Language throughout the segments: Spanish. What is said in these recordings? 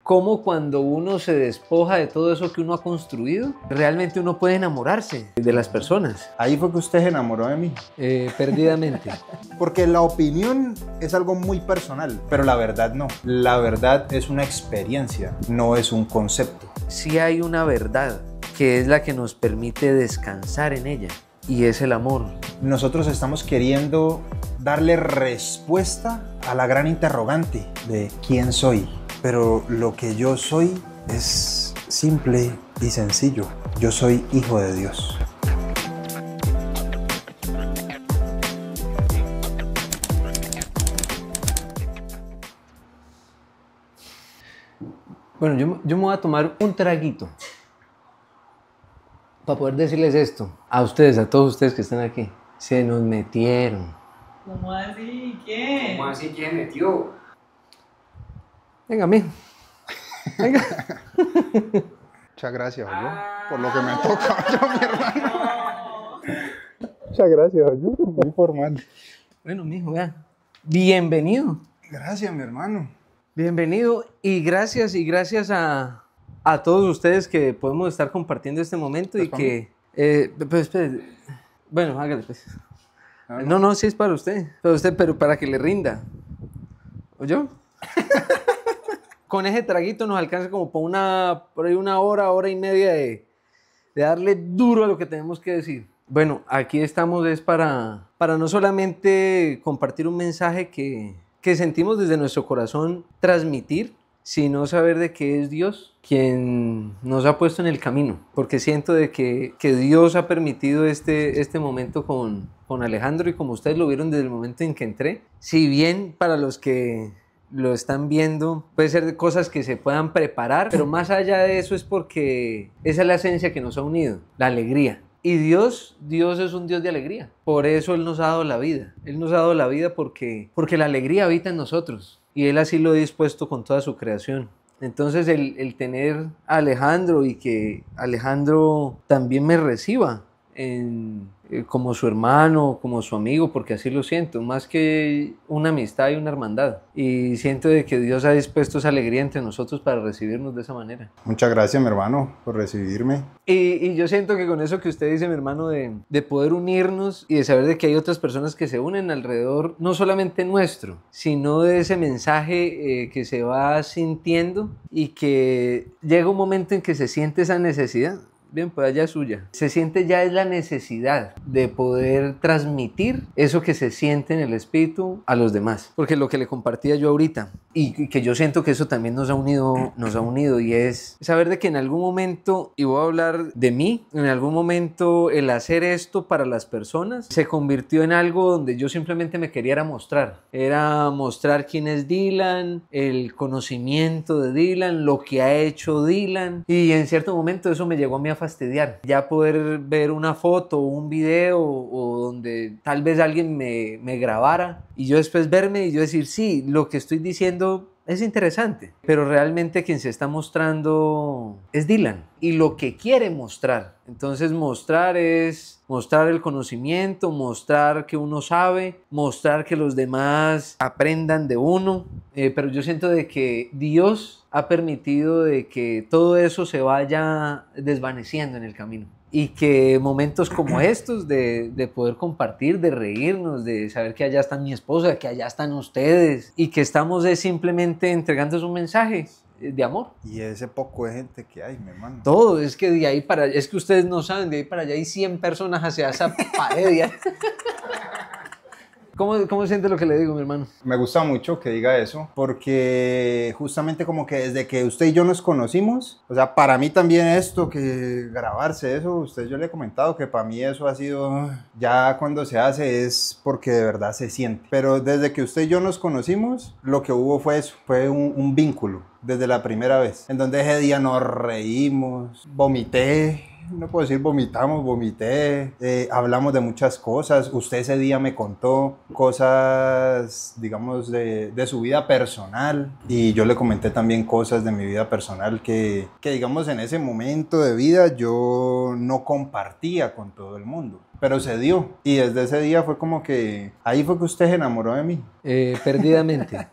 cómo cuando uno se despoja de todo eso que uno ha construido, realmente uno puede enamorarse de las personas. Ahí fue que usted se enamoró de mí. Perdidamente. Porque la opinión es algo muy personal, pero la verdad no. La verdad es una experiencia, no es un concepto. Sí hay una verdad que es la que nos permite descansar en ella, y es el amor. Nosotros estamos queriendo darle respuesta a la gran interrogante de quién soy. Pero lo que yo soy es simple y sencillo. Yo soy hijo de Dios. Bueno, yo me voy a tomar un traguito para poder decirles esto a ustedes, a todos ustedes que están aquí. Se nos metieron. ¿Cómo así? ¿Quién? ¿Cómo así? ¿Quién metió? Venga, mijo. Venga. Muchas gracias, yo, por lo que me toca, yo, mi hermano. Muchas gracias, yo, muy formal. Bueno, mijo, vea. Bienvenido. Gracias, mi hermano. Bienvenido y gracias a todos ustedes que podemos estar compartiendo este momento y que... pues, espere. Bueno, hágale pues. No, sí es para usted, pero para que le rinda. ¿Oyó? Con ese traguito nos alcanza como por ahí una hora y media de darle duro a lo que tenemos que decir. Bueno, aquí estamos es para no solamente compartir un mensaje que sentimos desde nuestro corazón transmitir, sino saber de que es Dios quien nos ha puesto en el camino, porque siento de que Dios ha permitido este momento con Alejandro, y como ustedes lo vieron desde el momento en que entré, si bien para los que lo están viendo puede ser de cosas que se puedan preparar, pero más allá de eso es porque esa es la esencia que nos ha unido, la alegría. Y Dios es un Dios de alegría. Por eso Él nos ha dado la vida. Él nos ha dado la vida porque la alegría habita en nosotros. Y Él así lo ha dispuesto con toda su creación. Entonces el tener a Alejandro y que Alejandro también me reciba como su hermano, como su amigo, porque así lo siento, más que una amistad y una hermandad. Y siento de que Dios ha dispuesto esa alegría entre nosotros para recibirnos de esa manera. Muchas gracias, mi hermano, por recibirme. Y yo siento que con eso que usted dice, mi hermano, de poder unirnos y de saber de que hay otras personas que se unen alrededor, no solamente nuestro, sino de ese mensaje que se va sintiendo y que llega un momento en que se siente esa necesidad. Bien, pues allá es suya. Se siente ya es la necesidad de poder transmitir eso que se siente en el espíritu a los demás. Porque lo que le compartía yo ahorita, y que yo siento que eso también nos ha unido, y es saber de que en algún momento, y voy a hablar de mí, en algún momento el hacer esto para las personas se convirtió en algo donde yo simplemente me quería era mostrar quién es Dylan, el conocimiento de Dylan, lo que ha hecho Dylan, y en cierto momento eso me llegó a mí a fastidiar, ya poder ver una foto o un video o donde tal vez alguien me grabara y yo después verme y yo decir, sí, lo que estoy diciendo es interesante, pero realmente quien se está mostrando es Dylan y lo que quiere mostrar. Entonces mostrar es mostrar el conocimiento, mostrar que uno sabe, mostrar que los demás aprendan de uno, pero yo siento de que Dios ha permitido de que todo eso se vaya desvaneciendo en el camino. Y que momentos como estos de poder compartir, de reírnos, de saber que allá está mi esposa, que allá están ustedes y que estamos simplemente entregándoles un mensaje de amor. Y ese poco de gente que hay, mi hermano. Todo, es que de ahí para allá, es que ustedes no saben, de ahí para allá hay 100 personas hacia esa pared. ¿Cómo siente lo que le digo, mi hermano? Me gusta mucho que diga eso, porque justamente como que desde que usted y yo nos conocimos, o sea, para mí también esto, que grabarse eso, usted yo le he comentado que para mí eso ha sido, ya cuando se hace es porque de verdad se siente. Pero desde que usted y yo nos conocimos, lo que hubo fue eso, fue un vínculo desde la primera vez, en donde ese día nos reímos, vomité. No puedo decir vomité, hablamos de muchas cosas. Usted ese día me contó cosas, digamos, de su vida personal y yo le comenté también cosas de mi vida personal que, digamos, en ese momento de vida yo no compartía con todo el mundo. Pero se dio y desde ese día fue como que ahí fue que usted se enamoró de mí. Perdidamente.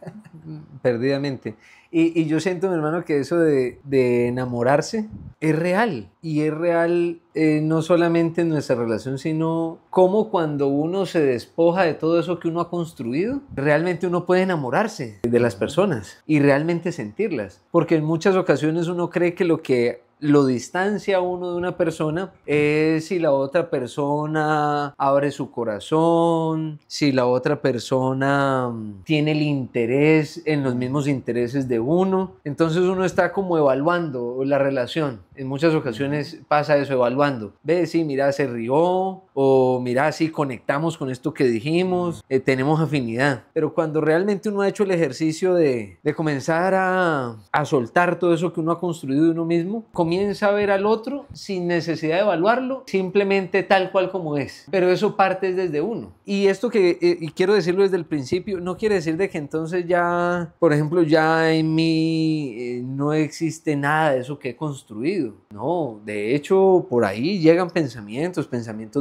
perdidamente. Y yo siento, mi hermano, que eso de enamorarse es real. Y es real no solamente en nuestra relación, sino como cuando uno se despoja de todo eso que uno ha construido, realmente uno puede enamorarse de las personas y realmente sentirlas. Porque en muchas ocasiones uno cree que lo distancia a uno de una persona es si la otra persona abre su corazón, si la otra persona tiene el interés en los mismos intereses de uno. Entonces uno está como evaluando la relación. En muchas ocasiones pasa eso, evaluando. Ve, sí, mira, se rió, o mira, sí, conectamos con esto que dijimos, tenemos afinidad. Pero cuando realmente uno ha hecho el ejercicio de comenzar a soltar todo eso que uno ha construido de uno mismo, comienza a ver al otro sin necesidad de evaluarlo, simplemente tal cual como es. Pero eso parte desde uno. Y esto y quiero decirlo desde el principio, no quiere decir de que entonces ya, por ejemplo, ya en mí no existe nada de eso que he construido. No, de hecho, por ahí llegan pensamientos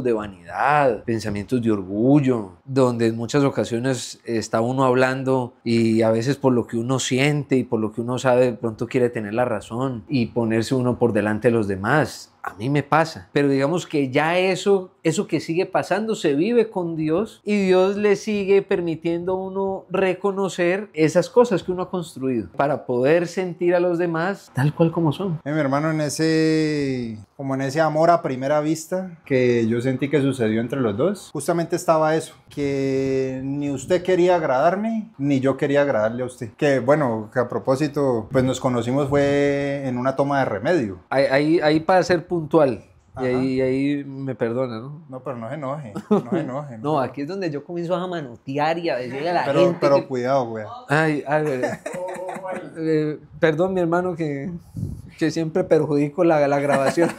de vanidad, pensamientos de orgullo, donde en muchas ocasiones está uno hablando y a veces por lo que uno siente y por lo que uno sabe, de pronto quiere tener la razón y ponerse uno por delante de los demás. A mí me pasa, pero digamos que ya eso que sigue pasando se vive con Dios y Dios le sigue permitiendo a uno reconocer esas cosas que uno ha construido para poder sentir a los demás tal cual como son. Mi hermano, en ese amor a primera vista que yo sentí que sucedió entre los dos, justamente estaba eso, que ni usted quería agradarme, ni yo quería agradarle a usted. Que bueno, que a propósito, pues nos conocimos fue en una toma de remedio. Ahí para ser puntual. Y ahí me perdona, ¿no? No, pero no se enoje, no se enoje. No, aquí es donde yo comienzo a manotear y a decirle a la gente pero cuidado, güey. Perdón, mi hermano, que siempre perjudico la grabación.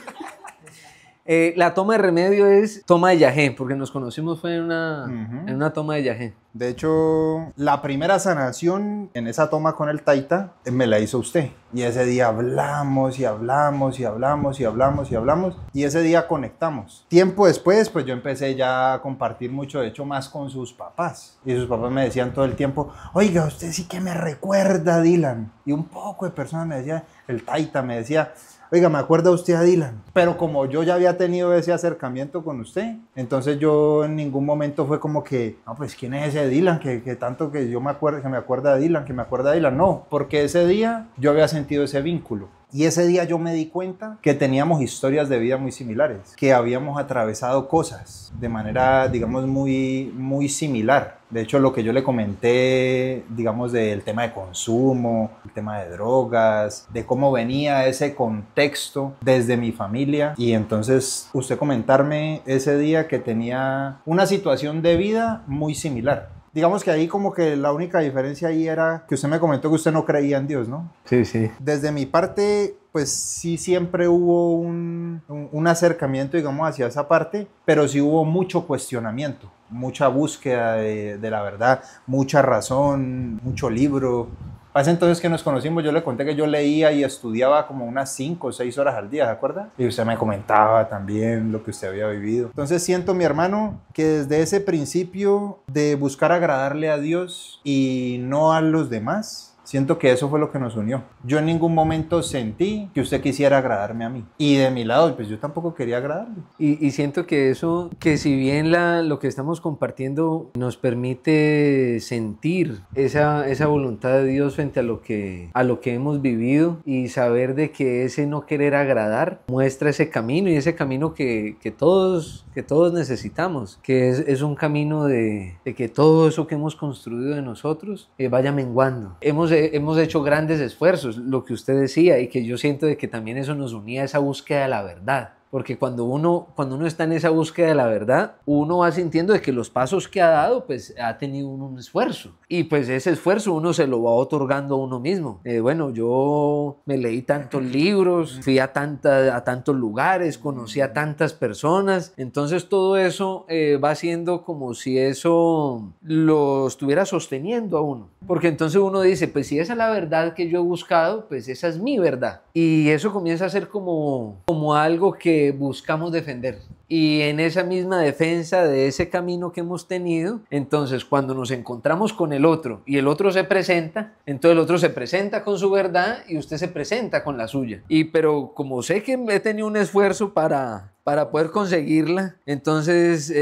La toma de remedio es toma de yagé, porque nos conocimos fue en una toma de yagé. De hecho, la primera sanación en esa toma con el taita me la hizo usted. Y ese día hablamos y hablamos y hablamos y hablamos y hablamos. Y ese día conectamos. Tiempo después, pues yo empecé ya a compartir mucho, de hecho, más con sus papás. Y sus papás me decían todo el tiempo, oiga, usted sí que me recuerda a Dylan. Y un poco de personas me decían, el taita me decía, oiga, me acuerda usted a Dylan. Pero como yo ya había tenido ese acercamiento con usted, entonces yo en ningún momento fue como que, no, pues ¿quién es ese Dylan? Que tanto que yo me acuerdo, que me acuerda de Dylan, que me acuerda de Dylan. No, porque ese día yo había sentido ese vínculo. Y ese día yo me di cuenta que teníamos historias de vida muy similares, que habíamos atravesado cosas de manera, digamos, muy, muy similar. De hecho, lo que yo le comenté, digamos, del tema de consumo, el tema de drogas, de cómo venía ese contexto desde mi familia. Y entonces usted comentarme ese día que tenía una situación de vida muy similar. Digamos que ahí como que la única diferencia ahí era que usted me comentó que usted no creía en Dios, ¿no? Sí, sí. Desde mi parte, pues sí siempre hubo un acercamiento, digamos, hacia esa parte, pero sí hubo mucho cuestionamiento, mucha búsqueda de la verdad, mucha razón, mucho libro. Hace entonces que nos conocimos, yo le conté que yo leía y estudiaba como unas 5 o 6 horas al día, ¿se acuerda? Y usted me comentaba también lo que usted había vivido. Entonces siento, mi hermano, que desde ese principio de buscar agradarle a Dios y no a los demás, siento que eso fue lo que nos unió. Yo en ningún momento sentí que usted quisiera agradarme a mí. Y de mi lado, pues yo tampoco quería agradarle. Y siento que eso, que si bien lo que estamos compartiendo nos permite sentir esa voluntad de Dios frente a lo que hemos vivido y saber de que ese no querer agradar muestra ese camino y ese camino que todos necesitamos, que es un camino de que todo eso que hemos construido de nosotros vaya menguando. Hemos hecho grandes esfuerzos, lo que usted decía, y que yo siento de que también eso nos unía a esa búsqueda de la verdad. Porque cuando uno está en esa búsqueda de la verdad, uno va sintiendo de que los pasos que ha dado, pues ha tenido un esfuerzo. Y pues ese esfuerzo uno se lo va otorgando a uno mismo. Bueno, yo me leí tantos libros, fui a tantos lugares, conocí a tantas personas. Entonces todo eso va siendo como si eso lo estuviera sosteniendo a uno. Porque entonces uno dice, pues si esa es la verdad que yo he buscado, pues esa es mi verdad. Y eso comienza a ser como algo que buscamos defender. Y en esa misma defensa de ese camino que hemos tenido, entonces cuando nos encontramos con el otro y el otro se presenta, entonces el otro se presenta con su verdad y usted se presenta con la suya. Pero como sé que he tenido un esfuerzo para poder conseguirla, entonces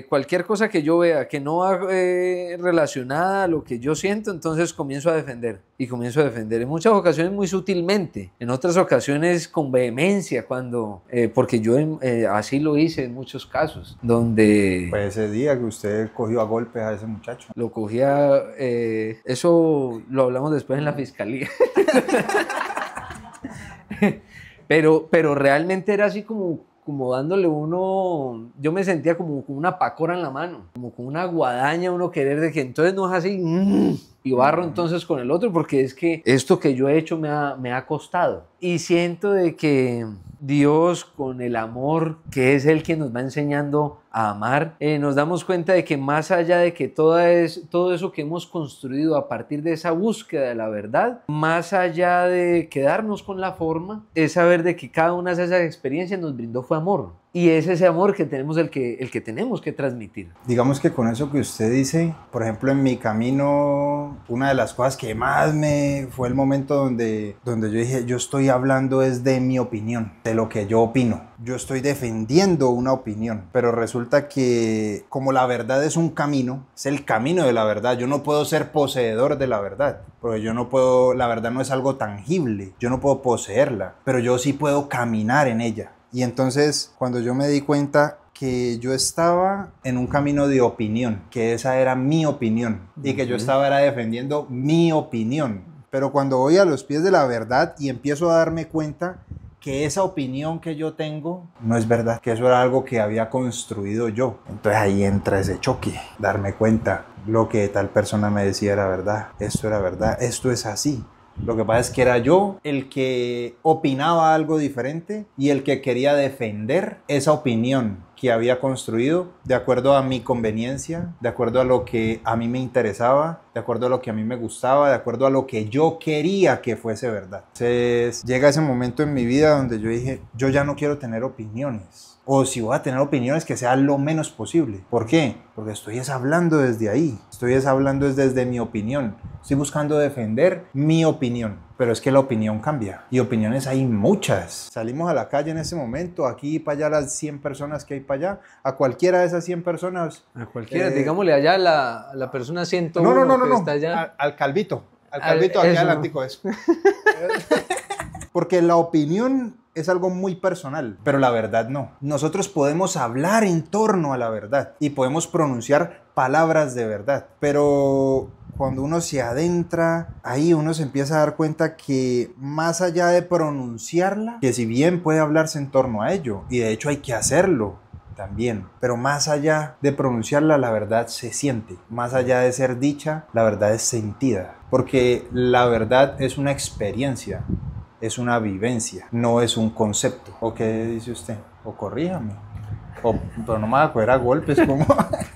cualquier cosa que yo vea que no va relacionada a lo que yo siento, entonces comienzo a defender y comienzo a defender en muchas ocasiones muy sutilmente, en otras ocasiones con vehemencia, porque yo así lo hice en muchos casos, donde... Pues ese día que usted cogió a golpes a ese muchacho. Lo cogía, eso lo hablamos después en la fiscalía. pero realmente era así como dándole uno, yo me sentía como con una pacora en la mano, como con una guadaña, uno querer de que entonces no es así, y barro entonces con el otro, porque es que esto que yo he hecho me ha costado. Y siento de que Dios, con el amor, que es Él quien nos va enseñando a amar, nos damos cuenta de que más allá de que todo eso que hemos construido a partir de esa búsqueda de la verdad, más allá de quedarnos con la forma, es saber de que cada una de esas experiencias nos brindó fue amor. Y es ese amor que tenemos el que tenemos que transmitir. Digamos que con eso que usted dice, por ejemplo, en mi camino, una de las cosas que más fue el momento donde yo dije, yo estoy hablando es de mi opinión, de lo que yo opino. Yo estoy defendiendo una opinión, pero resulta que como la verdad es un camino, es el camino de la verdad, yo no puedo ser poseedor de la verdad, porque la verdad no es algo tangible, yo no puedo poseerla, pero yo sí puedo caminar en ella. Y entonces, cuando yo me di cuenta que yo estaba en un camino de opinión, que esa era mi opinión, y que yo estaba defendiendo mi opinión, pero cuando voy a los pies de la verdad y empiezo a darme cuenta que esa opinión que yo tengo no es verdad, que eso era algo que había construido yo. Entonces ahí entra ese choque, darme cuenta, lo que tal persona me decía era verdad, esto es así. Lo que pasa es que era yo el que opinaba algo diferente y el que quería defender esa opinión que había construido de acuerdo a mi conveniencia, de acuerdo a lo que a mí me interesaba, de acuerdo a lo que a mí me gustaba, de acuerdo a lo que yo quería que fuese verdad. Entonces llega ese momento en mi vida donde yo dije, yo ya no quiero tener opiniones. O si voy a tener opiniones, que sea lo menos posible. ¿Por qué? Porque estoy hablando desde ahí. Estoy hablando desde mi opinión. Estoy buscando defender mi opinión. Pero es que la opinión cambia. Y opiniones hay muchas. Salimos a la calle en ese momento. Aquí y para allá las 100 personas que hay para allá. A cualquiera de esas 100 personas. A cualquiera. Digámosle allá a la persona 101 no. Está allá. Al calvito. Al calvito aquí adelantico eso. Porque la opinión es algo muy personal, pero la verdad no. Nosotros podemos hablar en torno a la verdad y podemos pronunciar palabras de verdad, pero cuando uno se adentra, ahí uno se empieza a dar cuenta que más allá de pronunciarla, que si bien puede hablarse en torno a ello, y de hecho hay que hacerlo también, pero más allá de pronunciarla, la verdad se siente. Más allá de ser dicha, la verdad es sentida, porque la verdad es una experiencia. Es una vivencia, no es un concepto. ¿O qué dice usted? O corríjame. Pero no me va a coger a golpes como...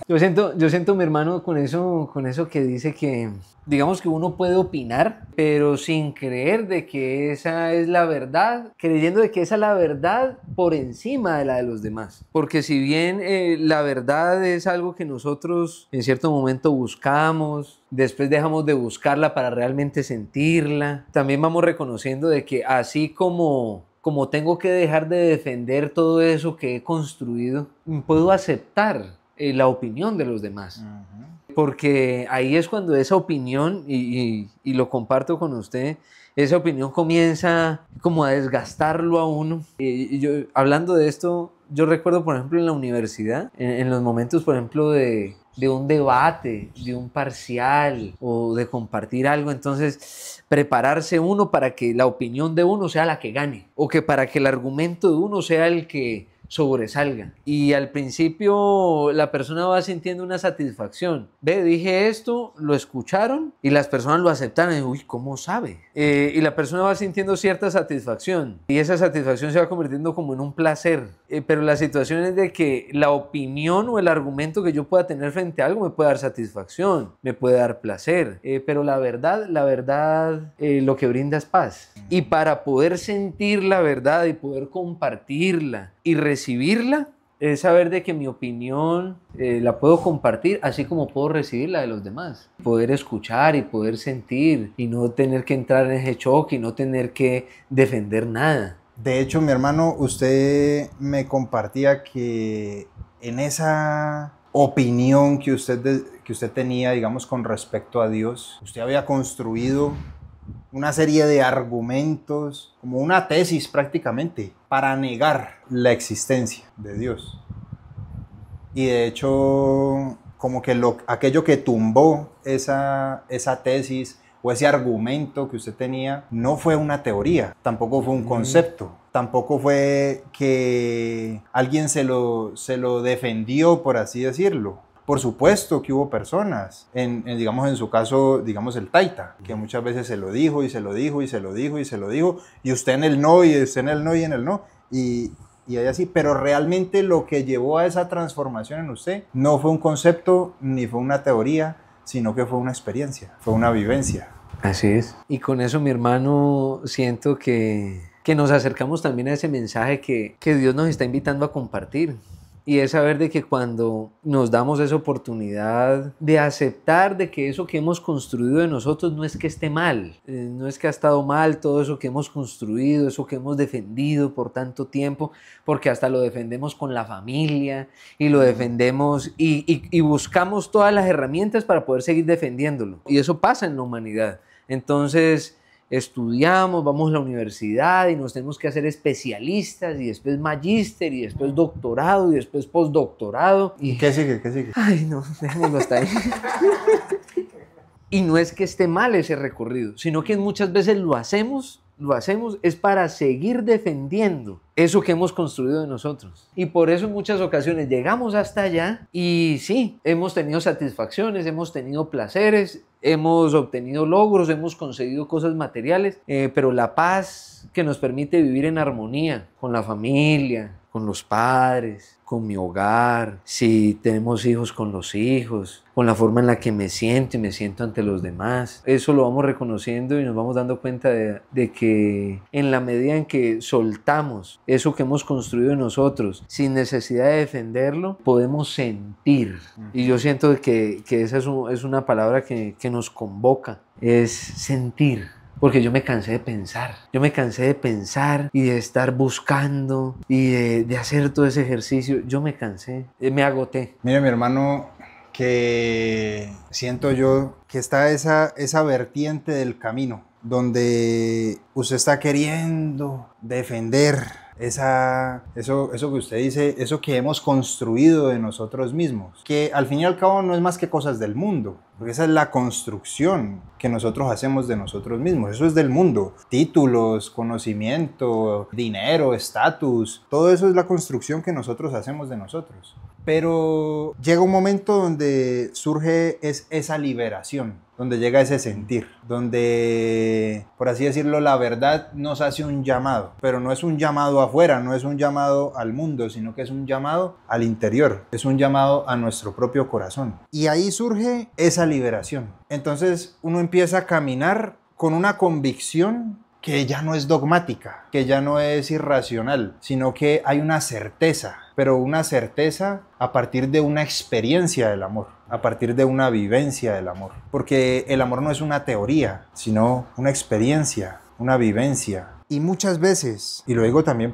Yo siento mi hermano con eso que dice que, digamos que uno puede opinar, pero sin creer de que esa es la verdad, creyendo de que esa es la verdad por encima de la de los demás. Porque si bien la verdad es algo que nosotros en cierto momento buscamos, después dejamos de buscarla para realmente sentirla, también vamos reconociendo de que así como tengo que dejar de defender todo eso que he construido, puedo aceptar la opinión de los demás. Porque ahí es cuando esa opinión, y lo comparto con usted, esa opinión comienza como a desgastarlo a uno. Hablando de esto, yo recuerdo, por ejemplo, en la universidad, en los momentos, por ejemplo, de un debate, de un parcial o de compartir algo, entonces prepararse uno para que la opinión de uno sea la que gane o que para que el argumento de uno sea el que sobresalga. Y al principio la persona va sintiendo una satisfacción. Ve, dije esto, lo escucharon y las personas lo aceptaron. Y, uy, ¿cómo sabe? Y la persona va sintiendo cierta satisfacción y esa satisfacción se va convirtiendo como en un placer. Pero la situación es de que la opinión o el argumento que yo pueda tener frente a algo me puede dar satisfacción, me puede dar placer. Pero la verdad, lo que brinda es paz. Y para poder sentir la verdad y poder compartirla y recibirla, Es saber de que mi opinión la puedo compartir, así como puedo recibir la de los demás. Poder escuchar y poder sentir y no tener que entrar en ese choque y no tener que defender nada. De hecho, mi hermano, usted me compartía que en esa opinión que usted tenía, digamos, con respecto a Dios, usted había construido una serie de argumentos, como una tesis prácticamente, para negar la existencia de Dios. Y de hecho, como que aquello que tumbó esa tesis o ese argumento que usted tenía, no fue una teoría, tampoco fue un concepto, tampoco fue que alguien se lo defendió, por así decirlo. Por supuesto que hubo personas, digamos en su caso, digamos el Taita, que muchas veces se lo dijo y se lo dijo y se lo dijo y se lo dijo, y usted en el no, y usted en el no y en el no, y ahí así, pero realmente lo que llevó a esa transformación en usted no fue un concepto ni fue una teoría, sino que fue una experiencia, fue una vivencia. Así es. Y con eso, mi hermano, siento que nos acercamos también a ese mensaje que Dios nos está invitando a compartir. Y es saber de que cuando nos damos esa oportunidad de aceptar de que eso que hemos construido de nosotros no es que esté mal, no es que ha estado mal todo eso que hemos construido, eso que hemos defendido por tanto tiempo, porque hasta lo defendemos con la familia y lo defendemos y buscamos todas las herramientas para poder seguir defendiéndolo. Y eso pasa en la humanidad. Entonces estudiamos, vamos a la universidad y nos tenemos que hacer especialistas y después magíster y después doctorado y después postdoctorado. ¿Y qué sigue? ¿Qué sigue? Ay, no, dejémoslo hasta ahí. Y no es que esté mal ese recorrido, sino que muchas veces lo hacemos es para seguir defendiendo eso que hemos construido de nosotros. Y por eso en muchas ocasiones llegamos hasta allá y sí, hemos tenido satisfacciones, hemos tenido placeres, hemos obtenido logros, hemos conseguido cosas materiales, pero la paz que nos permite vivir en armonía con la familia, con los padres, con mi hogar, si tenemos hijos, con los hijos, con la forma en la que me siento y me siento ante los demás. Eso lo vamos reconociendo y nos vamos dando cuenta de que en la medida en que soltamos eso que hemos construido en nosotros, sin necesidad de defenderlo, podemos sentir. Y yo siento que esa es una palabra que nos convoca, es sentir. Porque yo me cansé de pensar y de estar buscando y de hacer todo ese ejercicio. Yo me cansé, me agoté. Mire, mi hermano, que siento yo que está esa vertiente del camino donde usted está queriendo defender eso que usted dice, eso que hemos construido de nosotros mismos, que al fin y al cabo no es más que cosas del mundo, porque esa es la construcción que nosotros hacemos de nosotros mismos, eso es del mundo, títulos, conocimiento, dinero, estatus, todo eso es la construcción que nosotros hacemos de nosotros. Pero llega un momento donde surge esa liberación, donde llega ese sentir, donde, por así decirlo, la verdad nos hace un llamado, pero no es un llamado afuera, no es un llamado al mundo, sino que es un llamado al interior, es un llamado a nuestro propio corazón. Y ahí surge esa liberación. Entonces uno empieza a caminar con una convicción que ya no es dogmática, que ya no es irracional, sino que hay una certeza, pero una certeza a partir de una experiencia del amor, a partir de una vivencia del amor. Porque el amor no es una teoría, sino una experiencia, una vivencia. Y muchas veces, y lo digo también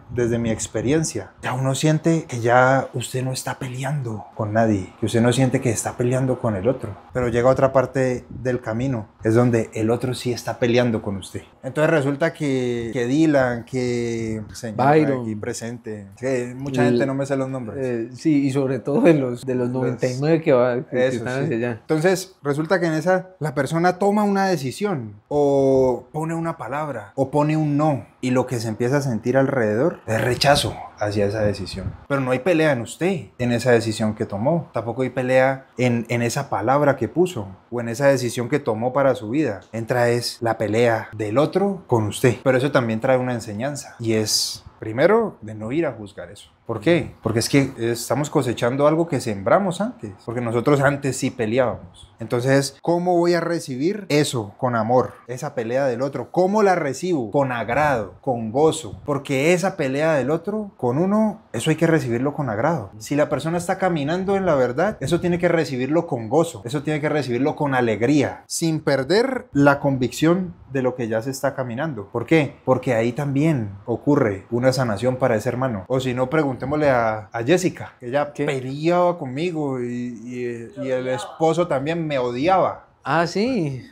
desde mi experiencia, ya uno siente que ya usted no está peleando con nadie, que usted no siente que está peleando con el otro. Pero llega otra parte del camino, es donde el otro sí está peleando con usted. Entonces resulta que Dylan, que Byron, aquí presente, que mucha gente no me sé los nombres. Sí, y sobre todo de los 99 que están hacia allá. Entonces resulta que en esa la persona toma una decisión, o pone una palabra, o pone un no, y lo que se empieza a sentir alrededor es rechazo hacia esa decisión. Pero no hay pelea en usted, en esa decisión que tomó. Tampoco hay pelea en esa palabra que puso o en esa decisión que tomó para su vida. Entra es la pelea del otro con usted. Pero eso también trae una enseñanza, y es, primero, de no ir a juzgar eso. ¿Por qué? Porque es que estamos cosechando algo que sembramos antes. Porque nosotros antes sí peleábamos. Entonces, ¿cómo voy a recibir eso con amor? Esa pelea del otro. ¿Cómo la recibo? Con agrado. agrado, con gozo, porque esa pelea del otro con uno, eso hay que recibirlo con agrado. Si la persona está caminando en la verdad, eso tiene que recibirlo con gozo, eso tiene que recibirlo con alegría, sin perder la convicción de lo que ya se está caminando. ¿Por qué? Porque ahí también ocurre una sanación para ese hermano. O si no, preguntémosle a Jessica, que ella peleaba conmigo y el esposo también me odiaba. Ah, sí.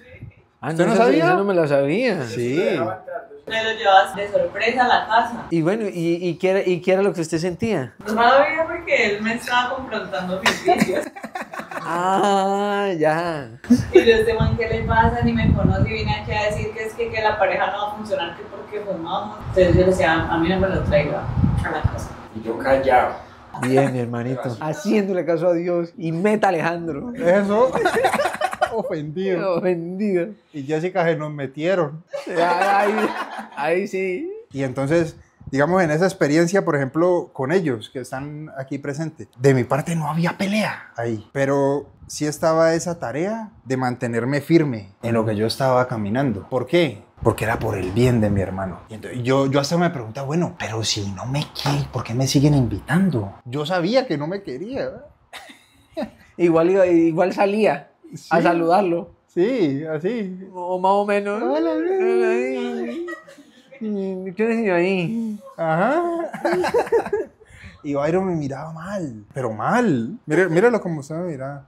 Ah, ¿Usted no esa sabía? no me la sabía. Sí. Me lo llevas de sorpresa a la casa. Y bueno, ¿y qué era lo que usted sentía? No sabía porque él me estaba confrontando mis vicios. Ah, ya. Y yo, este man, ¿qué le pasa? Ni me conoce y vine aquí a decir que es que la pareja no va a funcionar, que porque fumamos. Entonces yo le decía, a mí no me lo traiga a la casa. Y yo callado. Bien, mi hermanito. Haciéndole caso a Dios. Y meta Alejandro. Eso. Ofendido. Ofendido. Y Jessica se nos metieron. Ahí sí. Y entonces, digamos, en esa experiencia, por ejemplo, con ellos que están aquí presentes, de mi parte no había pelea ahí, pero sí estaba esa tarea de mantenerme firme en lo que yo estaba caminando. ¿Por qué? Porque era por el bien de mi hermano. Y entonces yo hasta me preguntaba, bueno, pero si no me quiere, ¿por qué me siguen invitando? Yo sabía que no me quería, ¿verdad? Igual salía a saludarlo. Sí, así. O más o menos. Hola, ¿Qué decía ahí? Ajá. Y Byron me miraba mal, pero mal. Míralo como se me miraba.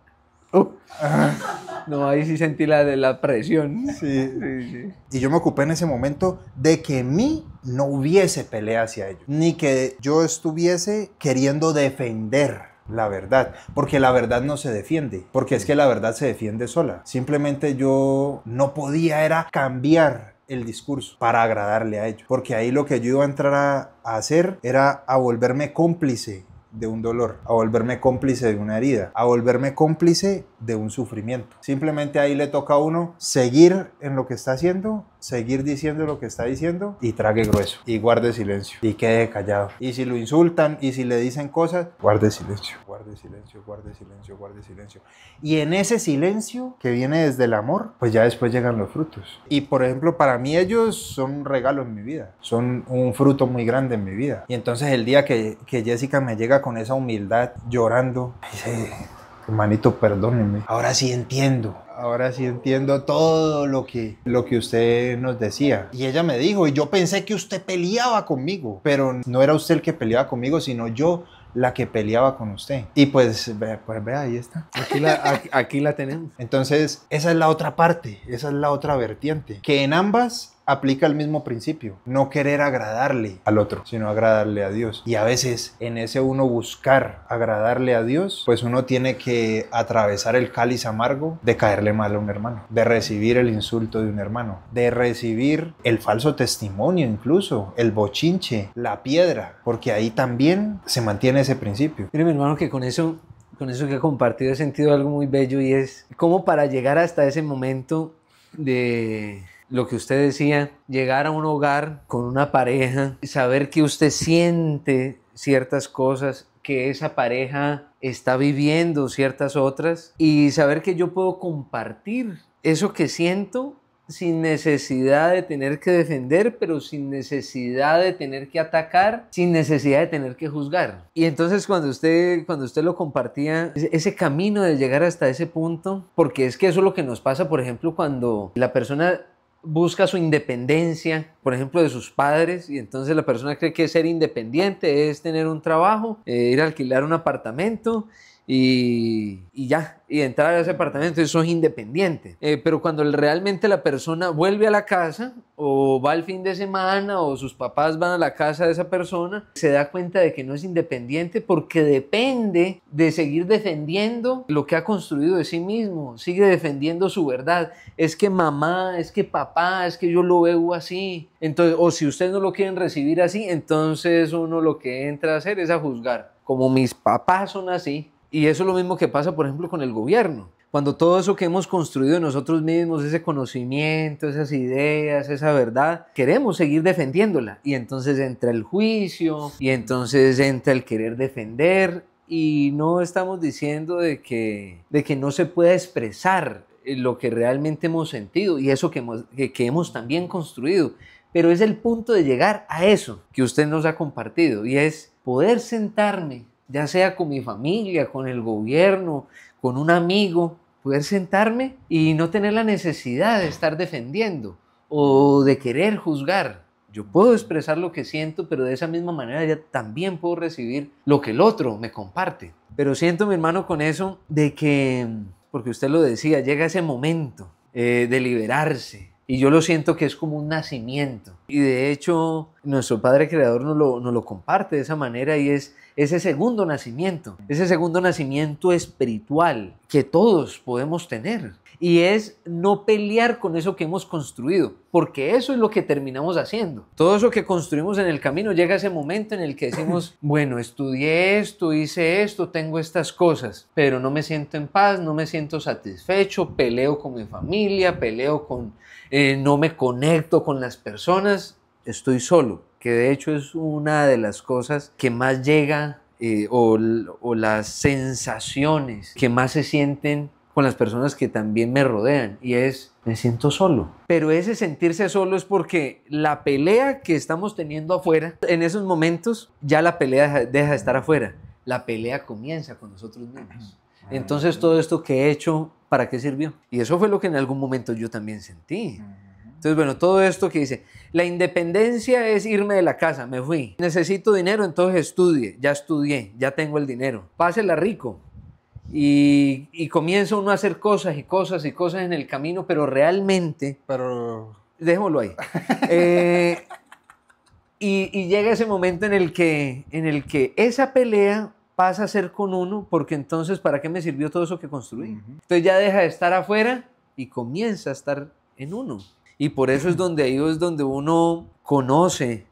No, ahí sí sentí la presión. Sí. Sí. Y yo me ocupé en ese momento de que en mí no hubiese pelea hacia ellos, ni que yo estuviese queriendo defender la verdad, porque la verdad no se defiende, porque es que la verdad se defiende sola. Simplemente yo no podía era cambiar el discurso para agradarle a ellos, porque ahí lo que yo iba a entrar a hacer era a volverme cómplice de un dolor, a volverme cómplice de una herida, a volverme cómplice de un sufrimiento. Simplemente ahí le toca a uno seguir en lo que está haciendo, seguir diciendo lo que está diciendo y trague grueso y guarde silencio y quede callado. Y si lo insultan y si le dicen cosas, guarde silencio, guarde silencio, guarde silencio, guarde silencio. Y en ese silencio que viene desde el amor, pues ya después llegan los frutos. Y por ejemplo, para mí ellos son un regalo en mi vida, son un fruto muy grande en mi vida. Y entonces el día que Jessica me llega con esa humildad, llorando, dice, hermanito, perdónenme, ahora sí entiendo todo lo que usted nos decía. Y ella me dijo, y yo pensé que usted peleaba conmigo, pero no era usted el que peleaba conmigo, sino yo la que peleaba con usted. Y pues vea, ahí está. Aquí la tenemos. Entonces, esa es la otra parte, esa es la otra vertiente, que en ambas aplica el mismo principio, no querer agradarle al otro, sino agradarle a Dios. Y a veces en ese uno buscar agradarle a Dios, pues uno tiene que atravesar el cáliz amargo de caerle mal a un hermano, de recibir el insulto de un hermano, de recibir el falso testimonio incluso, el bochinche, la piedra, porque ahí también se mantiene ese principio. Mire, mi hermano, que con eso que ha compartido he sentido algo muy bello, y es cómo para llegar hasta ese momento de lo que usted decía, llegar a un hogar con una pareja, saber que usted siente ciertas cosas, que esa pareja está viviendo ciertas otras, y saber que yo puedo compartir eso que siento sin necesidad de tener que defender, pero sin necesidad de tener que atacar, sin necesidad de tener que juzgar. Y entonces cuando usted lo compartía, ese camino de llegar hasta ese punto, porque es que eso es lo que nos pasa, por ejemplo, cuando la persona busca su independencia, por ejemplo, de sus padres, y entonces la persona cree que ser independiente es tener un trabajo, ir a alquilar un apartamento y ya, y entrar a ese apartamento, eso es independiente. Pero cuando realmente la persona vuelve a la casa, o va al fin de semana, o sus papás van a la casa de esa persona, se da cuenta de que no es independiente, porque depende de seguir defendiendo lo que ha construido de sí mismo, sigue defendiendo su verdad. Es que mamá, es que papá, es que yo lo veo así. Entonces, o si ustedes no lo quieren recibir así, entonces uno lo que entra a hacer es a juzgar. Como mis papás son así. Y eso es lo mismo que pasa, por ejemplo, con el gobierno. Cuando todo eso que hemos construido nosotros mismos, ese conocimiento, esas ideas, esa verdad, queremos seguir defendiéndola. Y entonces entra el juicio, y entonces entra el querer defender, y no estamos diciendo de que no se pueda expresar lo que realmente hemos sentido y eso que hemos también construido. pero es el punto de llegar a eso que usted nos ha compartido, y es poder sentarme, ya sea con mi familia, con el gobierno, con un amigo, poder sentarme y no tener la necesidad de estar defendiendo o de querer juzgar. Yo puedo expresar lo que siento, pero de esa misma manera ya también puedo recibir lo que el otro me comparte. Pero siento, mi hermano, con eso de que, porque usted lo decía, llega ese momento de liberarse. Y yo lo siento que es como un nacimiento. Y de hecho, nuestro Padre Creador nos lo comparte de esa manera, y es ese segundo nacimiento espiritual que todos podemos tener. Y es no pelear con eso que hemos construido, porque eso es lo que terminamos haciendo. Todo eso que construimos en el camino, llega ese momento en el que decimos, bueno, estudié esto, hice esto, tengo estas cosas, pero no me siento en paz, no me siento satisfecho, peleo con mi familia, no me conecto con las personas, estoy solo, que de hecho es una de las cosas que más llega o las sensaciones que más se sienten con las personas que también me rodean, y es, me siento solo. Pero ese sentirse solo es porque la pelea que estamos teniendo afuera, en esos momentos ya la pelea deja de estar afuera, la pelea comienza con nosotros mismos. Entonces todo esto que he hecho, ¿para qué sirvió? Y eso fue lo que en algún momento yo también sentí. Entonces, bueno, todo esto que dice, la independencia es irme de la casa, me fui. Necesito dinero, entonces estudie, ya estudié, ya tengo el dinero. Pásela rico. Y comienza uno a hacer cosas y cosas y cosas en el camino, pero realmente... Dejémoslo ahí. Y llega ese momento en el que esa pelea pasa a ser con uno, porque entonces, ¿para qué me sirvió todo eso que construí? Entonces ya deja de estar afuera y comienza a estar en uno. Y por eso es donde uno conoce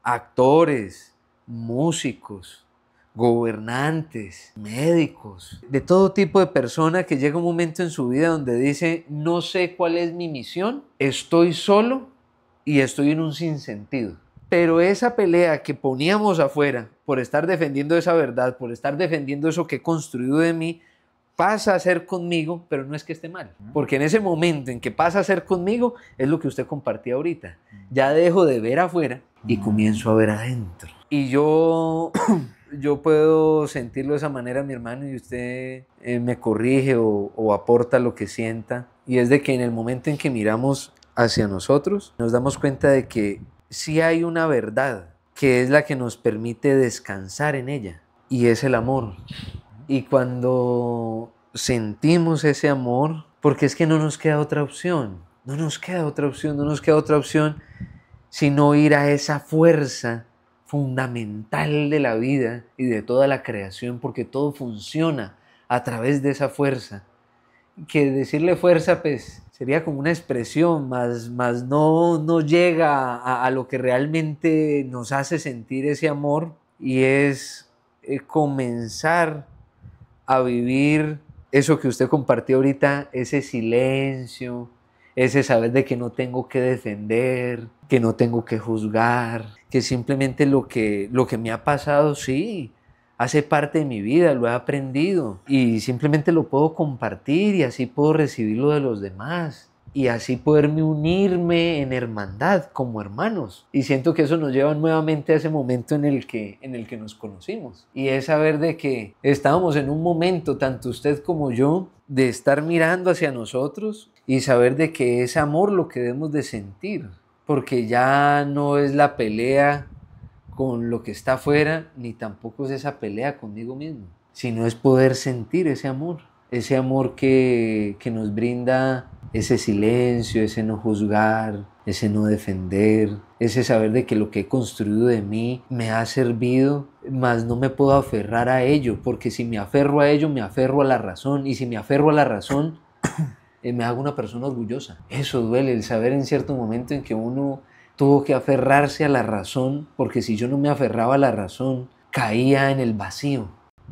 actores, músicos, gobernantes, médicos, de todo tipo de persona, que llega un momento en su vida donde dice, no sé cuál es mi misión, estoy solo y estoy en un sinsentido. Pero esa pelea que poníamos afuera por estar defendiendo esa verdad, por estar defendiendo eso que he construido de mí, pasa a ser conmigo, pero no es que esté mal. Porque en ese momento en que pasa a ser conmigo, es lo que usted compartía ahorita. Ya dejo de ver afuera y comienzo a ver adentro. Y yo puedo sentirlo de esa manera, mi hermano, y usted me corrige o aporta lo que sienta. Y es de que en el momento en que miramos hacia nosotros, nos damos cuenta de que sí hay una verdad que es la que nos permite descansar en ella, y es el amor. Y cuando sentimos ese amor, porque es que no nos queda otra opción, no nos queda otra opción sino ir a esa fuerza fundamental de la vida y de toda la creación, porque todo funciona a través de esa fuerza. Que decirle fuerza, pues, sería como una expresión, más no llega a lo que realmente nos hace sentir ese amor, y es comenzar a vivir eso que usted compartió ahorita, ese silencio, ese saber de que no tengo que defender, que no tengo que juzgar, que simplemente lo que me ha pasado, sí, hace parte de mi vida, lo he aprendido y simplemente lo puedo compartir, y así puedo recibirlo de los demás, y así poderme unirme en hermandad como hermanos. Y siento que eso nos lleva nuevamente a ese momento en el que nos conocimos, y es saber de que estábamos en un momento, tanto usted como yo, de estar mirando hacia nosotros y saber de que es amor lo que debemos de sentir, porque ya no es la pelea con lo que está afuera, ni tampoco es esa pelea conmigo mismo, sino es poder sentir ese amor que nos brinda ese silencio, ese no juzgar, ese no defender, ese saber de que lo que he construido de mí me ha servido, mas no me puedo aferrar a ello, porque si me aferro a ello, me aferro a la razón, y si me aferro a la razón, me hago una persona orgullosa. Eso duele, el saber en cierto momento en que uno tuvo que aferrarse a la razón, porque si yo no me aferraba a la razón, caía en el vacío.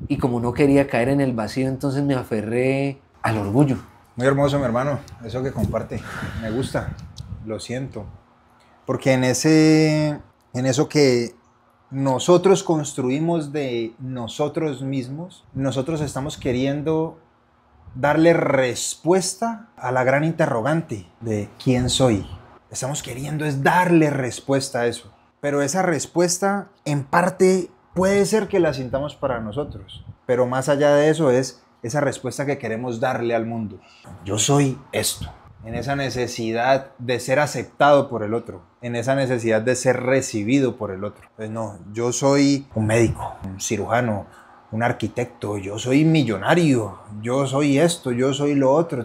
Y como no quería caer en el vacío, entonces me aferré al orgullo. Muy hermoso, mi hermano, eso que comparte, me gusta, lo siento. Porque en eso que nosotros construimos de nosotros mismos, nosotros estamos queriendo darle respuesta a la gran interrogante de ¿quién soy? Estamos queriendo es darle respuesta a eso. Pero esa respuesta, en parte, puede ser que la sintamos para nosotros. Pero más allá de eso es esa respuesta que queremos darle al mundo. Yo soy esto. En esa necesidad de ser aceptado por el otro. En esa necesidad de ser recibido por el otro. Pues no, yo soy un médico, un cirujano, un arquitecto, yo soy millonario, yo soy esto, yo soy lo otro.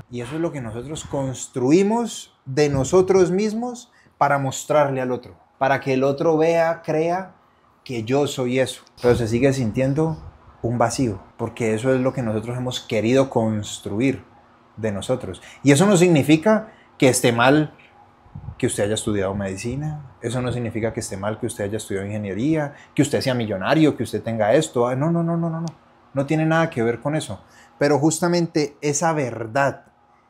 Y eso es lo que nosotros construimos de nosotros mismos para mostrarle al otro. Para que el otro vea, crea que yo soy eso. Pero se sigue sintiendo un vacío, porque eso es lo que nosotros hemos querido construir de nosotros. Y eso no significa que esté mal que usted haya estudiado medicina, eso no significa que esté mal que usted haya estudiado ingeniería, que usted sea millonario, que usted tenga esto. No tiene nada que ver con eso. Pero justamente esa verdad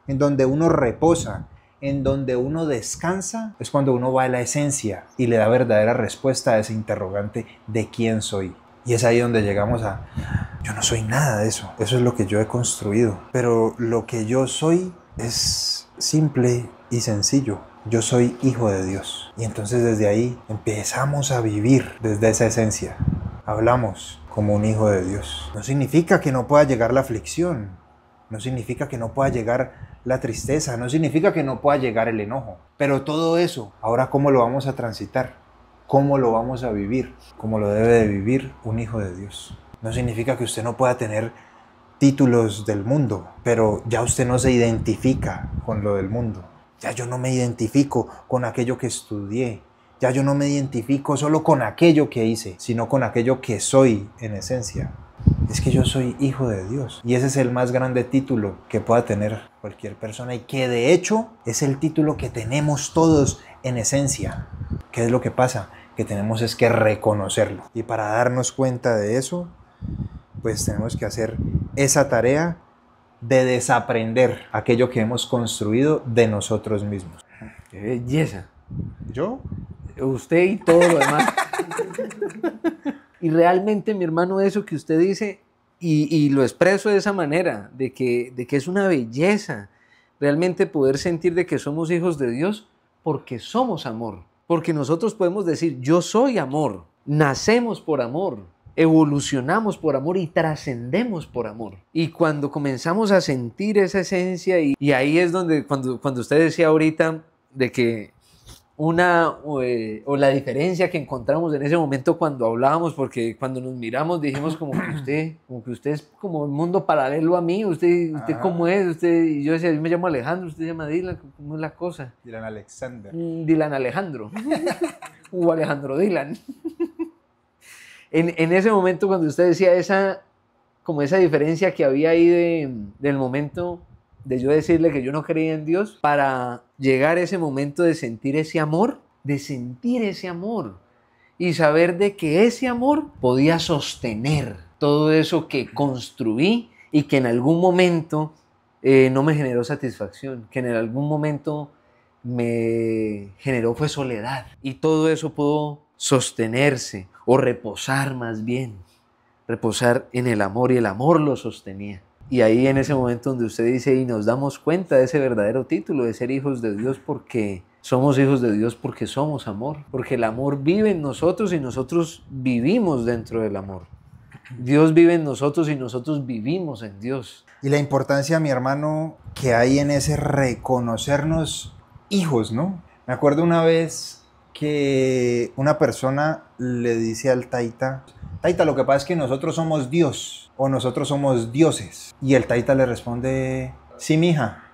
en donde uno reposa, en donde uno descansa, es cuando uno va a la esencia y le da verdadera respuesta a ese interrogante de quién soy. Y es ahí donde llegamos a, yo no soy nada de eso, eso es lo que yo he construido, pero lo que yo soy es simple y sencillo. Yo soy hijo de Dios. Y entonces desde ahí empezamos a vivir desde esa esencia. Hablamos como un hijo de Dios. No significa que no pueda llegar la aflicción, no significa que no pueda llegar la tristeza, no significa que no pueda llegar el enojo, pero todo eso, ahora ¿cómo lo vamos a transitar? ¿Cómo lo vamos a vivir? Como lo debe de vivir un hijo de Dios. No significa que usted no pueda tener títulos del mundo, pero ya usted no se identifica con lo del mundo. Ya yo no me identifico con aquello que estudié. Ya yo no me identifico solo con aquello que hice, sino con aquello que soy en esencia. Es que yo soy hijo de Dios. Y ese es el más grande título que pueda tener cualquier persona y que de hecho es el título que tenemos todos en esencia. ¿Qué es lo que pasa? Que tenemos es que reconocerlo. Y para darnos cuenta de eso, pues tenemos que hacer esa tarea de desaprender aquello que hemos construido de nosotros mismos. ¡Qué belleza! ¿Yo? Usted y todo lo demás. Y realmente, mi hermano, eso que usted dice, y lo expreso de esa manera, de que es una belleza realmente poder sentir de que somos hijos de Dios porque somos amor. Porque nosotros podemos decir, yo soy amor, nacemos por amor, evolucionamos por amor y trascendemos por amor. Y cuando comenzamos a sentir esa esencia, y ahí es donde, cuando usted decía ahorita de que o la diferencia que encontramos en ese momento cuando hablábamos, porque cuando nos miramos dijimos como que usted es como un mundo paralelo a mí, usted cómo es, y yo decía, yo me llamo Alejandro, usted se llama Dylan, ¿cómo es la cosa? Dylan Alexander. Dylan Alejandro, o Alejandro Dylan. En ese momento cuando usted decía esa diferencia que había ahí del momento de yo decirle que yo no creía en Dios, para llegar a ese momento de sentir ese amor, y saber de que ese amor podía sostener todo eso que construí y que en algún momento no me generó satisfacción, que en algún momento me generó fue soledad, y todo eso pudo sostenerse o reposar más bien, reposar en el amor, y el amor lo sostenía. Y ahí en ese momento donde usted dice y nos damos cuenta de ese verdadero título de ser hijos de Dios, porque somos hijos de Dios porque somos amor, porque el amor vive en nosotros y nosotros vivimos dentro del amor. Dios vive en nosotros y nosotros vivimos en Dios. Y la importancia, mi hermano, que hay en ese reconocernos hijos, ¿no? Me acuerdo una vez que una persona le dice al taita, taita, lo que pasa es que nosotros somos Dios, o nosotros somos dioses. Y el taita le responde, sí, mija,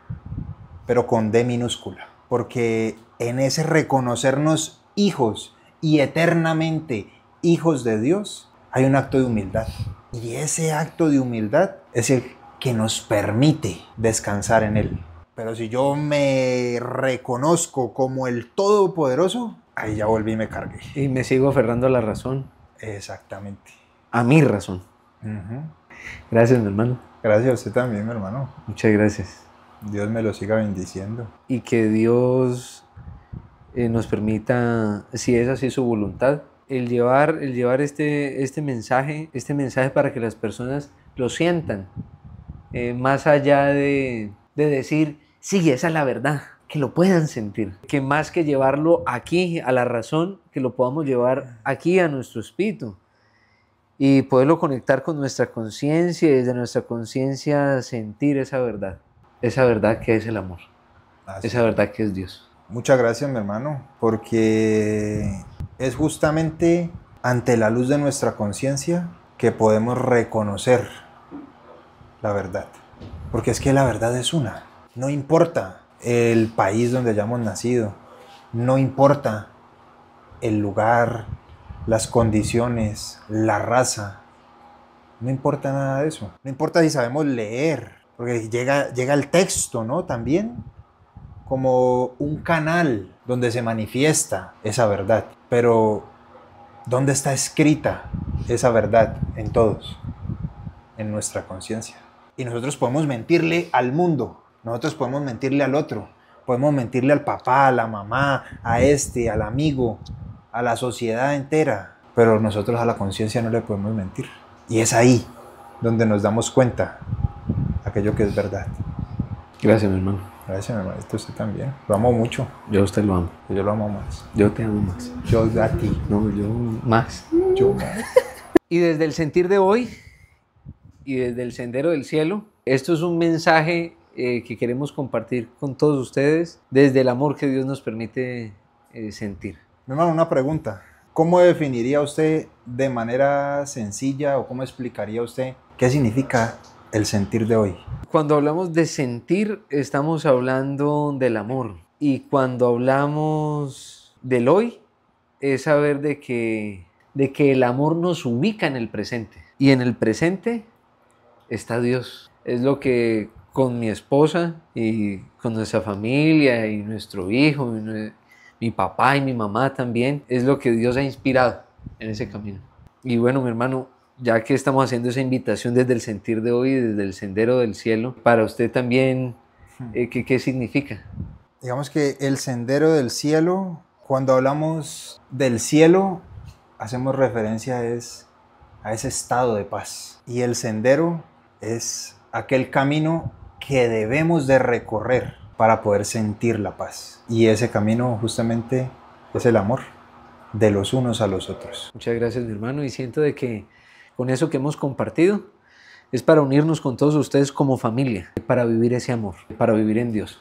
pero con D minúscula. Porque en ese reconocernos hijos y eternamente hijos de Dios, hay un acto de humildad. Y ese acto de humildad es el que nos permite descansar en Él. Pero si yo me reconozco como el Todopoderoso, ahí ya volví y me cargué. Y me sigo aferrando a la razón. Exactamente. A mi razón. Gracias, mi hermano. Gracias a usted también, mi hermano. Muchas gracias. Dios me lo siga bendiciendo. Y que Dios nos permita, si es así su voluntad, el llevar este mensaje para que las personas lo sientan. Más allá de decir, sí, esa es la verdad. que lo puedan sentir, que más que llevarlo aquí a la razón, que lo podamos llevar aquí a nuestro espíritu y poderlo conectar con nuestra conciencia y desde nuestra conciencia sentir esa verdad que es el amor, esa verdad que es Dios. Muchas gracias, mi hermano, porque es justamente ante la luz de nuestra conciencia que podemos reconocer la verdad. Porque es que la verdad es una. No importa el país donde hayamos nacido, no importa el lugar, las condiciones, la raza, no importa nada de eso. No importa si sabemos leer, porque llega el texto, ¿no? También como un canal donde se manifiesta esa verdad. Pero, ¿dónde está escrita esa verdad? En todos, en nuestra conciencia. Y nosotros podemos mentirle al mundo, nosotros podemos mentirle al otro, podemos mentirle al papá, a la mamá, a al amigo, a la sociedad entera, pero nosotros a la conciencia no le podemos mentir. Y es ahí donde nos damos cuenta aquello que es verdad. Gracias, mi hermano. Gracias, mi hermano. Usted también. Lo amo mucho. Yo a usted lo amo. Yo lo amo más. Yo te amo más. Yo a ti. No, yo más. Yo más. Y desde el sentir de hoy y desde el sendero del cielo, esto es un mensaje que queremos compartir con todos ustedes desde el amor que Dios nos permite sentir. Mi hermano, una pregunta. ¿Cómo definiría usted de manera sencilla o cómo explicaría usted qué significa el sentir de hoy? Cuando hablamos de sentir, estamos hablando del amor. Y cuando hablamos del hoy, es saber de que el amor nos ubica en el presente. Y en el presente está Dios. Es lo que con mi esposa y con nuestra familia y nuestro hijo, mi papá y mi mamá también, es lo que Dios ha inspirado en ese camino. Y bueno, mi hermano, ya que estamos haciendo esa invitación desde el sentir de hoy, desde el sendero del cielo, para usted también, ¿qué significa? Digamos que el sendero del cielo, cuando hablamos del cielo, hacemos referencia a ese estado de paz. Y el sendero es aquel camino que debemos de recorrer para poder sentir la paz. Y ese camino justamente es el amor de los unos a los otros. Muchas gracias, mi hermano, y siento de que con eso que hemos compartido es para unirnos con todos ustedes como familia, para vivir ese amor, para vivir en Dios.